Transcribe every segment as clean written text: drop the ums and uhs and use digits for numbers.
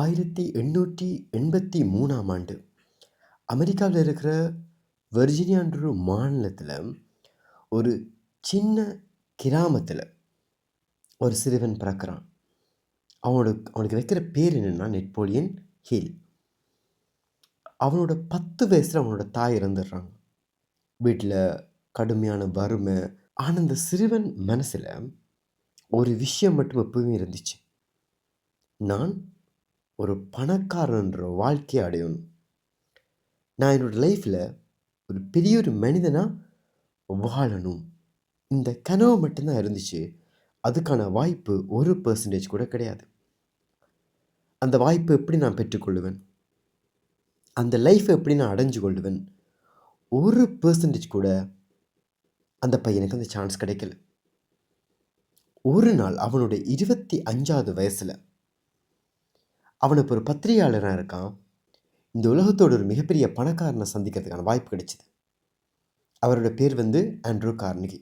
1883ஆம் ஆண்டு அமெரிக்காவில் இருக்கிற வெர்ஜீனியான்ற ஒரு மாநிலத்தில் ஒரு சின்ன கிராமத்தில் ஒரு சிறுவன் பிறக்கிறான். அவனுக்கு வைக்கிற பேர் என்னென்னா நெப்போலியன் ஹில். அவனோட 10 வயசில் அவனோட தாய் இறந்துடுறாங்க. வீட்டில் கடுமையான வறுமை. ஆனால் அந்த சிறுவன் மனசில் ஒரு விஷயம் மட்டும் எப்பவுமே இருந்துச்சு. நான் ஒரு பணக்காரன்ற வாழ்க்கையை அடையணும். நான் என்னோடய லைஃப்பில் ஒரு பெரிய ஒரு மனிதனாக வாழணும். இந்த கனவு மட்டும்தான் இருந்துச்சு. அதுக்கான வாய்ப்பு 1% கூட கிடையாது. அந்த வாய்ப்பை எப்படி நான் பெற்றுக்கொள்ளுவேன்? அந்த லைஃப்பை எப்படி நான் அடைஞ்சு கொள்ளுவேன்? 1% கூட அந்த பையனுக்கு அந்த சான்ஸ் கிடைக்கல. ஒரு நாள் அவனுடைய 25வது வயசில் அவன் இப்போ ஒரு பத்திரிகையாளராக இருக்கான். இந்த உலகத்தோட ஒரு மிகப்பெரிய பணக்காரனை சந்திக்கிறதுக்கான வாய்ப்பு கிடைச்சிது. அவரோட பேர் ஆண்ட்ரூ கார்னிகி.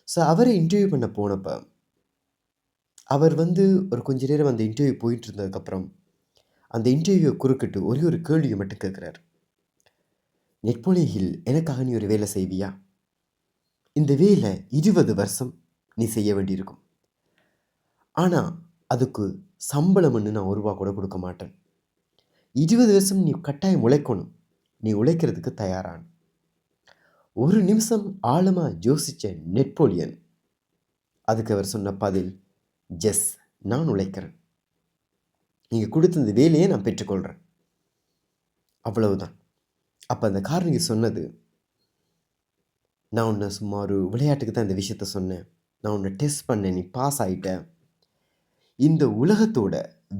ஸோ அவரை இன்டர்வியூ பண்ண போனப்போ அவர் ஒரு கொஞ்ச நேரம் அந்த இன்டர்வியூ போயிட்டு இருந்ததுக்கப்புறம் அந்த இன்டர்வியூவை குறுக்கிட்டு ஒரே ஒரு கேள்வியை மட்டும் கேட்குறாரு. நெப்போலியன் ஹில், எனக்காக நீ ஒரு வேலை செய்வியா? இந்த வேலை 20 வருஷம் நீ செய்ய வேண்டியிருக்கும். ஆனால் அதுக்கு சம்பளம்னு நான் ₹1 கூட கொடுக்க மாட்டேன். 20 வருஷம் நீ கட்டாயம் உழைக்கணும். நீ உழைக்கிறதுக்கு தயாரான. ஒரு நிமிஷம் ஆழமாக யோசித்த நெப்போலியன் அதுக்கு அவர் சொன்ன பதில், எஸ், நான் உழைக்கிறேன். நீங்கள் கொடுத்த இந்த வேலையை நான் பெற்றுக்கொள்கிறேன். அவ்வளவுதான். அப்போ அந்த கார்னிகி சொன்னது, நான் உன்னை சும்மா ஒரு விளையாட்டுக்கு தான் இந்த விஷயத்த சொன்னேன். நான் உன்னை டெஸ்ட் பண்ணேன், நீ பாஸ் ஆகிட்ட. இந்த உலகத்தோட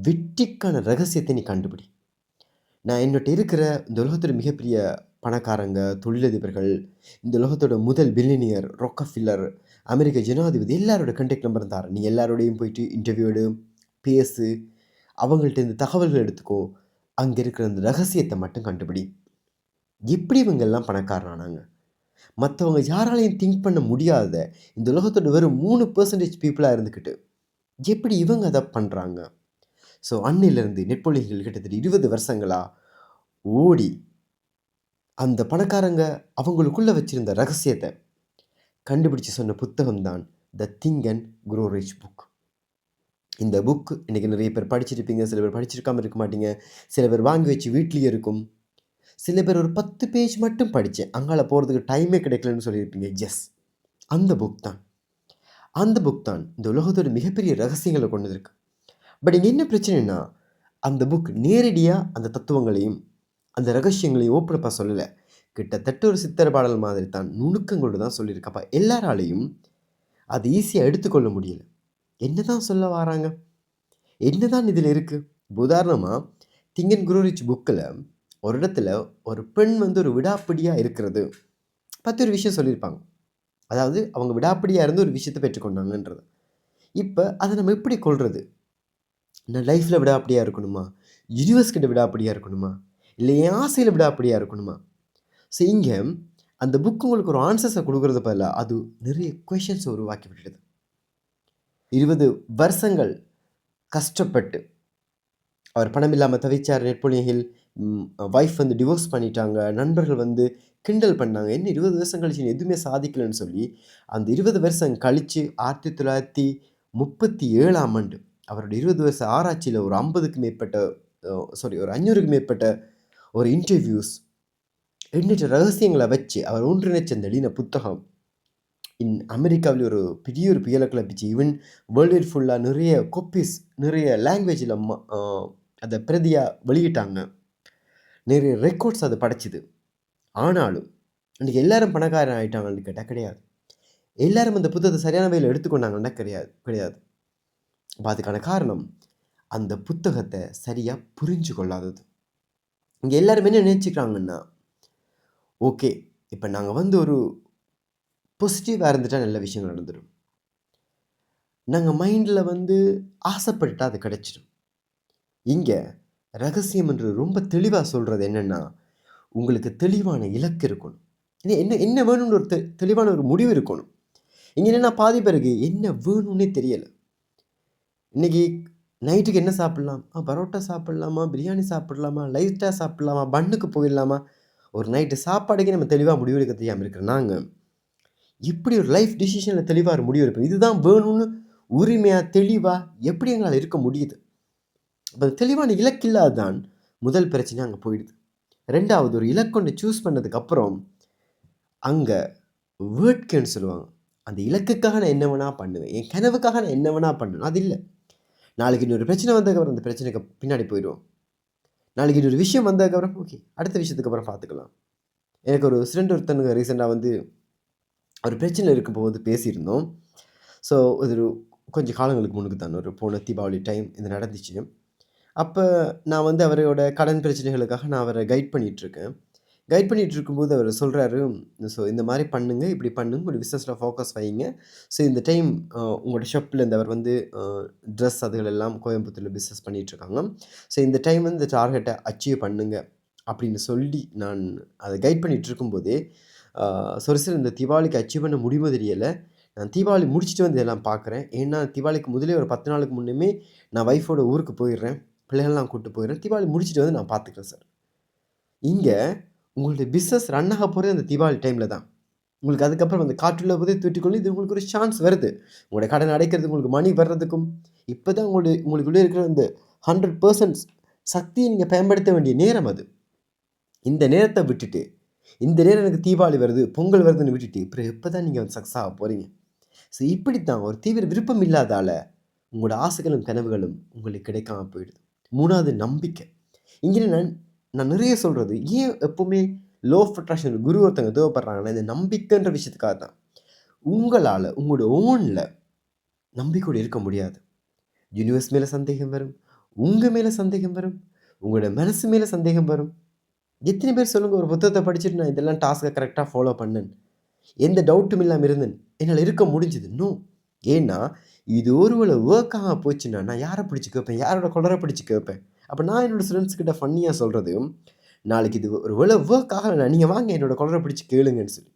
வெற்றிக்கான ரகசியத்தை நீ கண்டுபிடி. நான் என்னோட இருக்கிற இந்த உலகத்தோட மிகப்பெரிய பணக்காரங்க, தொழிலதிபர்கள், இந்த உலகத்தோட முதல் பில்லியனியர், ராக்கஃபெல்லர், அமெரிக்க ஜனாதிபதி எல்லாரோட கான்டாக்ட் நம்பர் தாரேன். நீ எல்லாரோடையும் போயிட்டு இன்டர்வியூ எடு, பேசு, அவங்கள்ட்ட இந்த தகவல்கள் எடுத்துக்கோ. அங்கே இருக்கிற அந்த ரகசியத்தை மட்டும் கண்டுபிடி. எப்படி இவங்கெல்லாம் பணக்காரனானாங்க? மற்றவங்க யாராலையும் திங்க் பண்ண முடியாத இந்த உலகத்தோட வெறும் 3% பீப்புளாக இருந்துக்கிட்டு எப்படி இவங்க அதை பண்ணுறாங்க? ஸோ அன்னிலிருந்து நெப்போலியன் ஹில் கிட்டத்தட்ட 20 வருஷங்களாக ஓடி அந்த பணக்காரங்க அவங்களுக்குள்ளே வச்சுருந்த ரகசியத்தை கண்டுபிடிச்சு சொன்ன புத்தகம் தான் the think and grow rich book. இந்த புக் இன்றைக்கி நிறைய பேர் படிச்சிருப்பீங்க, சில பேர் படிச்சிருக்காமல் இருக்க மாட்டீங்க, சில பேர் வாங்கி வச்சு வீட்லேயே இருக்கும், சில பேர் ஒரு 10 பேஜ் மட்டும் படித்தேன், அங்கால போகிறதுக்கு டைமே கிடைக்கலன்னு சொல்லியிருப்பீங்க. எஸ், அந்த புக் தான் இந்த உலகத்தோட மிகப்பெரிய ரகசியங்களை கொண்டு இருக்கு. பட் இங்கே என்ன பிரச்சனைனா, அந்த புக் நேரடியாக அந்த தத்துவங்களையும் அந்த ரகசியங்களையும் ஓப்பனப்பாக சொல்லலை. கிட்டத்தட்ட ஒரு சித்திர பாடல் மாதிரி தான், நுணுக்கங்களோடு தான் சொல்லியிருக்கப்பா. எல்லாராலையும் அது ஈஸியாக எடுத்துக்கொள்ள முடியல. என்ன தான் சொல்ல வராங்க, என்ன தான் இதில் இருக்குது? உதாரணமாக திங்க் அண்ட் க்ரோ ரிச் புக்கில் ஒரு இடத்துல ஒரு பெண் ஒரு விடாப்பிடியாக இருக்கிறது பற்றி ஒரு விஷயம் சொல்லியிருப்பாங்க. அதாவது அவங்க விடாப்பிடியாக இருந்து ஒரு விஷயத்தை பெற்றுக்கொண்டாங்கன்றது. இப்போ அதை நம்ம எப்படி கொள்வது? நான் லைஃப்பில் விடாப்பிடியாக இருக்கணுமா? யூனிவர்ஸ் கிட்ட விடாப்பிடியாக இருக்கணுமா? இல்லை என் ஆசையில் விடாப்பிடியாக இருக்கணுமா? ஸோ இங்கே அந்த புக்கு உங்களுக்கு ஒரு ஆன்சர்ஸை கொடுக்குறது பதிலாக அது நிறைய கொஷின்ஸை உருவாக்கி விட்டுடுது. 20 வருஷங்கள் கஷ்டப்பட்டு அவர் பணம் இல்லாமல் தவிச்சார் நெப்போலியன் ஹில். வைஃப் டிவோர்ஸ் பண்ணிட்டாங்க. நண்பர்கள் கிண்டல் பண்ணாங்க, என்ன 20 வருஷம் கழிச்சு எதுவுமே சாதிக்கலைன்னு சொல்லி. அந்த 20 வருஷம் கழித்து 1937ஆம் ஆண்டு அவரோட 20 வருஷ ஆராய்ச்சியில் ஒரு 50க்கும் மேற்பட்ட ஒரு 500க்கும் மேற்பட்ட ஒரு இன்டர்வியூஸ், எண்ணற்ற ரகசியங்களை வச்சு அவர் ஒன்றிணைச்ச அந்த எழுதின புத்தகம் அமெரிக்காவில் ஒரு பெரிய ஒரு புயலை கிளப்பிச்சு. ஈவன் வேர்ல்டு வைட் ஃபுல்லாக நிறைய காப்பீஸ், நிறைய லாங்குவேஜில் அதை பிரதியாக வெளியிட்டாங்க. நிறைய ரெக்கார்ட்ஸ் அது படைச்சிது. ஆனாலும் இன்றைக்கி எல்லாரும் பணக்காரன் ஆகிட்டாங்கன்னு கேட்டால் கிடையாது. எல்லாரும் அந்த புத்தகத்தை சரியான வகையில் எடுத்துக்கொண்டாங்கன்னா கிடையாது. அப்போ அதுக்கான காரணம் அந்த புத்தகத்தை சரியாக புரிஞ்சு கொள்ளாதது. இங்கே எல்லாரும் என்ன நினச்சிக்கிறாங்கன்னா, ஓகே, இப்போ நாங்கள் ஒரு பாசிட்டிவாக இருந்துட்டால் நல்ல விஷயங்கள் நடந்துடும். நாங்கள் மைண்டில் ஆசைப்பட்டுட்டா அது கிடைச்சிடும். இங்கே ரகசியம் என்று ரொம்ப தெளிவாக சொல்கிறது என்னென்னா, உங்களுக்கு தெளிவான இலக்கு இருக்கணும். என்ன என்ன வேணும்னு ஒரு தெளிவான ஒரு முடிவு இருக்கணும். இங்கே என்னென்னா பாதி பேருக்கு என்ன வேணும்னே தெரியலை. இன்றைக்கி நைட்டுக்கு என்ன சாப்பிடலாம்? பரோட்டா சாப்பிடலாமா? பிரியாணி சாப்பிடலாமா? லைட்டா சாப்பிடலாமா? பன்னுக்கு போயிடலாமா? ஒரு நைட்டு சாப்பாடுக்கே நம்ம தெளிவா முடிவெடுக்க தெரியாம இருக்கிற நாங்க, இப்படி ஒரு லைஃப் டிசிஷன்ல தெளிவா ஒரு முடிவு எடுப்போம். இதுதான் வேணும்னு உரிமையா, தெளிவா எப்படி எங்களால இருக்க முடியுது? அப்ப தெளிவான இலக்கு இல்லாததான் முதல் பிரச்சனை அங்க போயிடுது. 2வது ஒரு இலக்கு ஒண்ணு சூஸ் பண்ணதுக்கு அப்புறம், அங்க வேட்கைன்னு சொல்லுவாங்க. அந்த இலக்குக்காக நான் என்ன வேணா பண்ணுவேன். என் கனவுக்காக நான் என்ன வேணா பண்ணுவேன். அது இல்ல. நாளைக்கு இன்னொரு பிரச்சனை வந்ததுக்கப்புறம் அந்த பிரச்சனைக்கு பின்னாடி போயிடுவோம். நாளைக்கு இன்னொரு விஷயம் வந்ததுக்கப்புறம், ஓகே. அடுத்த விஷயத்துக்கு அப்புறம் பார்த்துக்கலாம். எனக்கு ஒரு ஃப்ரெண்ட் ஒருத்தனுங்க ரீசென்ட்டா வந்து ஒரு பிரச்சனையில இருக்கும்போது பேசியிருந்தோம். ஸோ, இது ஒரு கொஞ்சம் காலங்களுக்கு முன்னுக்கு தான். ஒரு போன தீபாவளி டைம் இது நடந்துச்சு. அப்ப நான் வந்து அவரோட கடன் பிரச்சனைகளுக்காக நான் அவர கைட் பண்ணிட்டுருக்கேன். கைட் பண்ணிட்டு இருக்கும்போது அவரு சொல்றாரு, "ஸோ இந்த மாரி பண்ணுங்க, இப்படி பண்ணுங்க. உங்களோட பிசினஸ்ல ஃபோக்கஸ் வைங்க. ஸோ இந்த டைம் உங்களோட ஷாப்ல இந்த அவர் வந்து ட்ரெஸ் அதுகள் எல்லாம் கோயம்புத்தூர்ல பிசினஸ் பண்ணிட்டுருக்காங்க. ஸோ இந்த டைம் வந்து இந்த டார்கெட்ட அச்சீவ் பண்ணுங்க." அப்படின்னு சொல்லி நான் அத கைட் பண்ணிட்டு இருக்கும்போதே, சாரி சார் இந்த தீபாவளிக்கு அச்சீவ் பண்ண முடியுமோ தெரியல. நான் தீபாவளி முடிச்சுட்டு வந்து இதெல்லாம் பார்க்குறேன். ஏன்னா தீபாவளிக்கு முதலே ஒரு 10 நாளுக்கு முன்னமே நான் ஒய்ஃபோட ஊருக்கு போயிடுறேன். பிள்ளைகள்லாம் கூட்டு போயிடுறேன். தீபாவளி முடிச்சுட்டு வந்து நான் பார்த்துக்கிறேன் சார். இங்க உங்களுடைய பிசினஸ் ரன் ஆக போறது அந்த தீபாவளி டைம்ல தான். உங்களுக்கு அதுக்கப்புறம் அந்த காற்றுள்ள போதே தூற்றிக்கொண்டு இது உங்களுக்கு ஒரு சான்ஸ் வருது. உங்களுடைய கடன அடைக்கிறதுக்கு, உங்களுக்கு மணி வர்றதுக்கும், இப்பதான் உங்களுக்குள்ள இருக்கிற அந்த 100% சக்திய நீங்க பயன்படுத்த வேண்டிய நேரம் அது. இந்த நேரத்த விட்டுட்டு, இந்த நேரம் எனக்கு தீபாவளி வருது, பொங்கல் வருதுன்னு விட்டுட்டு, அப்புறம் எப்பதான் நீங்க வந்து சக்சஸ் ஆக போறீங்க? ஸோ இப்படித்தான் ஒரு தீவிர விருப்பம் இல்லாதால, உங்களோட ஆசைகளும், கனவுகளும் உங்களுக்கு கிடைக்காம போயிடுது. 3வது நம்பிக்கை. இங்க நான் நான் நிறைய சொல்றது, ஏன் எப்பவுமே லா ஆஃப் அட்ராக்ஷன் குரு ஒருத்தவங்க தேவைப்படுறாங்கன்னா, இந்த நம்பிக்கைன்ற விஷயத்துக்காக தான். உங்களால, உங்களோட ஓன்ல நம்பிக்கையோட இருக்க முடியாது. யுனிவர்ஸ் மேல சந்தேகம் வரும். உங்க மேல சந்தேகம் வரும். உங்களோட மனசு மேல சந்தேகம் வரும். எத்தன பேர் சொல்லுங்க ஒரு புத்தகத்த படிச்சுட்டு நான் இதெல்லாம் டாஸ்க்க கரெக்ட்டா ஃபாலோ பண்ணேன். எந்த டவுட்டும் இல்லாம இருந்தேன். என்னால இருக்க முடிஞ்சது. நோ. ஏன்னா, இது ஒருவேள வொர்க் ஆகாம போச்சுன்னா, நான் யார பிடிச்சு கேட்பேன்? யாரோட கொலர பிடிச்சு கேட்பேன்? அப்ப நான் என்னோட ஸ்டூடண்ட்ஸ் கிட்ட ஃபன்னியா சொல்றது, நாளைக்கு இது ஒரு வேள வொர்க் ஆகலன்னா, நீங்க வாங்க என்னோட கொலர பிடிச்சு கேளுங்கன்னு சொல்லி.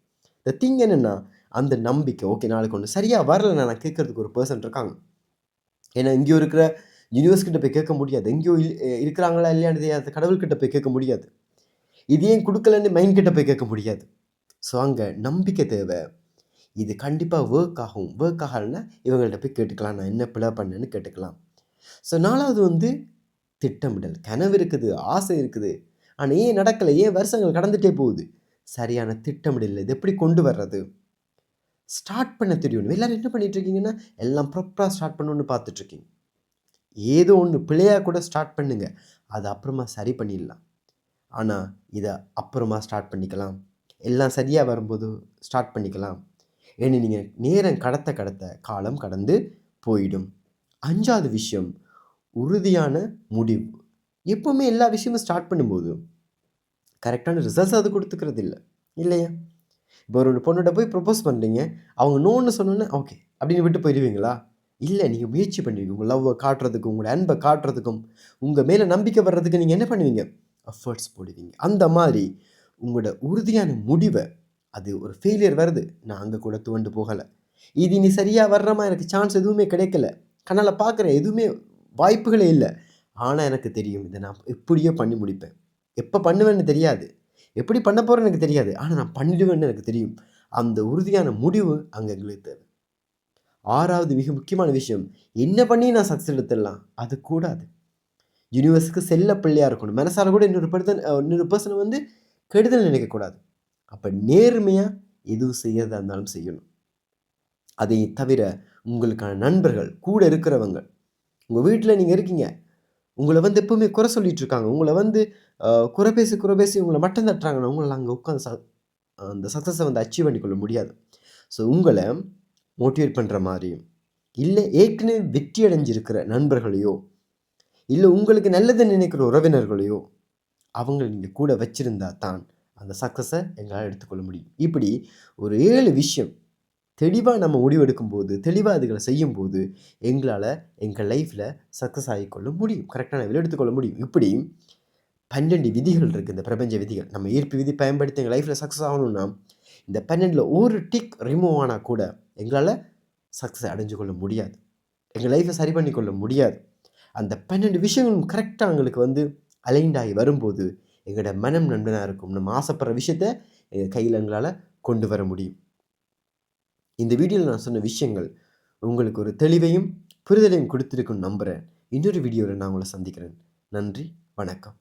த திங் என்னன்னா, அந்த நம்பிக்கை. ஓகே நாளைக்கு ஒண்ணு சரியா வரலன்னா, நான் கேட்கறதுக்கு ஒரு பெர்சன் இருக்காங்க. ஏன்னா, எங்கேயோ இருக்கிற யூனிவர்ஸ் கிட்ட போய் கேட்க முடியாது. எங்கேயோ இருக்கிறாங்களா இல்லையான்னு தெரியாத கடவுள்கிட்ட போய் கேட்க முடியாது. இது ஏன் குடுக்கலன்னு மைண்ட் கிட்ட போய் கேட்க முடியாது. ஸோ, அங்க நம்பிக்கை தேவ. இது கண்டிப்பா வொர்க் ஆகும். வொர்க் ஆகலன்னா, இவங்கள்ட்ட போய் கேட்டுக்கலாம். நான் என்ன பிழை பண்ணேன்னு கேட்டுக்கலாம். ஸோ 4வது வந்து திட்டமிடல். கனவு இருக்குது, ஆசை இருக்குது. ஆனா ஏன் நடக்கல? ஏன் வருஷங்கள் கடந்துட்டே போகுது? சரியான திட்டமிடல் இல்ல. இத எப்படி கொண்டு வர்றது? ஸ்டார்ட் பண்ண தெரியணும். எல்லாரும் என்ன பண்ணிட்டு இருக்கீங்கன்னா, எல்லாம் ப்ராப்பரா ஸ்டார்ட் பண்ணணும்னு பார்த்துட்டு இருக்கீங்க. ஏதோ ஒண்ணு பிழையா கூட ஸ்டார்ட் பண்ணுங்க. அத அப்புறமா சரி பண்ணிடலாம். ஆனா, இத அப்புறமா ஸ்டார்ட் பண்ணிக்கலாம். எல்லாம் சரியா வரும்போது ஸ்டார்ட் பண்ணிக்கலாம். ஏன்னு நீங்க நேரம் கடத்த கடத்த காலம் கடந்து போயிடும். 5வது விஷயம் உறுதியான முடிவு. எப்பவுமே எல்லா விஷயமும் ஸ்டார்ட் பண்ணும்போது, கரெக்ட்டான ரிசல்ட்ஸ் அது குடுத்துக்கிறது இல்ல. இல்லையா? இப்போ ஒரு பொண்ணுட்ட போய் ப்ரொப்போஸ் பண்றீங்க. அவங்க நோன்னு சொன்னோனே, ஓகே அப்படின்னு விட்டு போயிருவீங்களா? இல்ல. நீங்க முயற்சி பண்ணுவீங்க. உங்க லவ்வ காட்டுறதுக்கும், உங்களோட அன்ப காட்டுறதுக்கும், உங்க மேல நம்பிக்கை வர்றதுக்கு நீங்க என்ன பண்ணுவீங்க? எஃபோர்ட்ஸ் போடுவீங்க. அந்த மாரி உங்களோட உறுதியான முடிவ அது ஒரு ஃபெயிலியர் வருது. நான் அங்க கூட துவண்டு போகல. இது இனி சரியா வர்றமா எனக்கு சான்ஸ் எதுவுமே கிடைக்கல. கண்ணால பார்க்குறேன். எதுவுமே வாய்ப்புகளே இல்ல. ஆனா எனக்கு தெரியும். இத நான் எப்படியோ பண்ணி முடிப்பேன். எப்ப பண்ணுவேன்னு தெரியாது. எப்படி பண்ண போறேன்னு எனக்கு தெரியாது. ஆனா நான் பண்ணிடுவேன்னு எனக்கு தெரியும். அந்த உறுதியான முடிவு அங்க எங்களுக்கு தேவை. 6வது மிக முக்கியமான விஷயம், என்ன பண்ணி நான் சக்சஸ் எடுத்துடலாம். அது கூடாது. யுனிவர்ஸ்‌க்கு செல்ல பிள்ளையா இருக்கணும். மனசார கூட இன்னொரு பெர்சன வந்து கெடுதல் நினைக்கக்கூடாது. அப்ப நேர்மையா எது செய்யறதா இருந்தாலும் செய்யணும். அதை தவிர உங்களுக்கான நண்பர்கள், கூட இருக்கிறவங்க, உங்க வீட்ல நீங்க இருக்கீங்க. உங்கள வந்து எப்பவுமே குறை சொல்லிட்டு இருக்காங்க. உங்கள வந்து குறை பேசி, குறை பேசி உங்கள மட்டம் தட்டுறாங்கன்னா, உங்களால அங்க உட்கார்ந்து அந்த சக்சஸ வந்து அச்சீவ் பண்ணிக்கொள்ள முடியாது. ஸோ உங்கள மோட்டிவேட் பண்ற மாரி, இல்ல ஏற்கனவே வெற்றி அடைஞ்சிருக்கிற நண்பர்களையோ, இல்ல உங்களுக்கு நல்லது நினைக்கிற உறவினர்களையோ, அவங்கள நீங்க கூட வச்சிருந்தா தான், அந்த சக்சஸ எங்களால எடுத்துக்கொள்ள முடியும். இப்படி ஒரு 7 விஷயம் தெளிவா நம்ம முடிவெடுக்கும்போது, தெளிவா அதுகள செய்யும்போது, எங்களால எங்க லைஃப்ல சக்சஸ் ஆகிக்கொள்ள முடியும். கரெக்ட்டான வழியில எடுத்துக்கொள்ள முடியும். இப்படி 12 விதிகள் இருக்கு. இந்த பிரபஞ்ச விதிகள். நம்ம ஈர்ப்பு விதி பயன்படுத்தி எங்க லைஃப்ல சக்சஸ் ஆகணும்னா, இந்த 12ல ஒரு டிக் ரிமூவ் ஆனா கூட, எங்களால சக்சஸ் அடைஞ்சு கொள்ள முடியாது. எங்க லைஃப்ப சரி பண்ணிக்கொள்ள முடியாது. அந்த 12 விஷயங்களும் கரெக்ட்டா எங்களுக்கு வந்து அலைன்ட் ஆகி வரும்போது, எங்களோட மனம் நண்பனா இருக்கும். நம்ம ஆசைப்படுற விஷயத்த எங்க கையில எங்களால கொண்டு வர முடியும். இந்த வீடியோல நான் சொன்ன விஷயங்கள் உங்களுக்கு ஒரு தெளிவையும், புரிதலையும் குடுத்திருக்கும்னு நம்புறேன். இன்னொரு வீடியோல நான் உங்கள சந்திக்கிறேன். நன்றி, வணக்கம்.